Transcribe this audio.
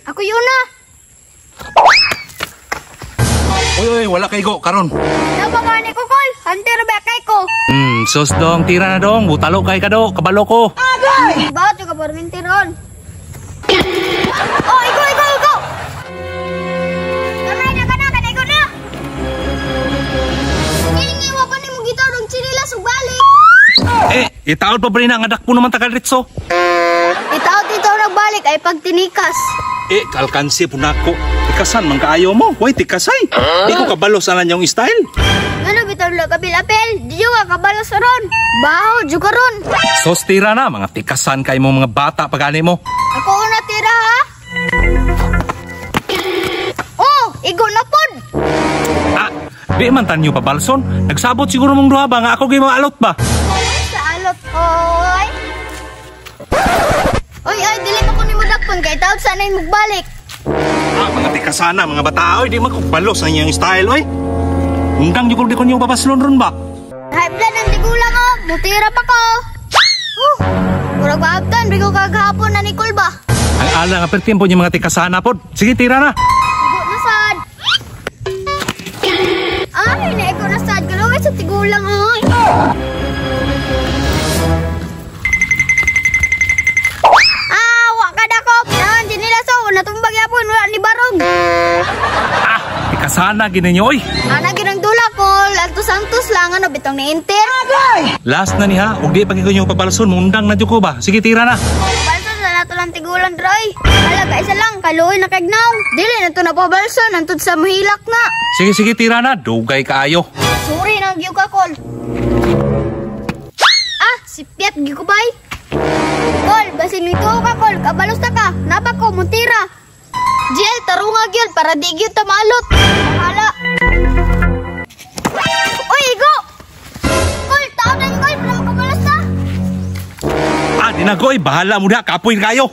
Ako yun na. Uy, wala kay go karon. Napakani ko, Kol. Hunter ba kay ko? Sus dong, tira na dong. Butalo kay ka do, kabalo ko. Agay! Bakit yung kabarmintin ron? Oh, ikaw! Kanay ko na! Ilingiwa pa ni mong gitaw ng chinilas o balik. Itaod pa ba rin ang adak po naman taga-ritso? Itaot dito nagbalik ay pagtinikas. Kalkansi po na ako. Tikasan, man kaayo mo. Huwag tikasay. Di ko kabalo sa yung style. Ano bitaw lang kabil-apel? Di ka kabalos ron. Baho, juga ron. Sos tira na, mga tikasan kay mo mga bata pagani mo. Ako una tira ha? Oh, igo na pod. Di man tanyo pa balson. Nagsabot siguro mong duha ba nga ako kayo alot ba? Sa alot, oy. Oy, dili mo ko ni mo dakpon kay taot sana yung magbalik. Mga tikasana, mga bata, oy, di man ko kabalo sa yung style, oy. Undang di ko nyo babaslon ron ba? High blood ang tigulang oh. Mutira pa ko. Murag maabtan, bigo kagahapon na Nicole ba? Ang ala nga pertimpo niyo mga tikasana pod. Sige, tira na. Igo na sad. Ay, naigo na sad. Galaway sa tigulang ay. Wakad ako. Nandiyan nila so. Natumbag yapon. Wala ni Barog. Tikasana, gininyo, oy. Ginang tula ko. Santos lang ano. Bitong ni Inter. Last na niha. Huwag di pagkiko nyo pabalson. Mundang na ko ba? Sige, tira na. Balson na nato lang tigulang, Droy. Halaga, isa lang. Kaluoy na kagnaw. Dili na ito na po balson. Nantod sa mahilak na. Sige, tira na. Dugay kaayo. Sorry na, giyo ka, Kol. Si Piat, giyo ko bay. Kol, basin ito ka, Kol. Kabalos na ka. Napa ko, muntira. GL, tarunga gyud para di gyud tamalot. Hala. Uy, igo. Kol, taon na yung Kol. Para makabalos na. Dinagoy. Bahala mo na. Kapoy kayo.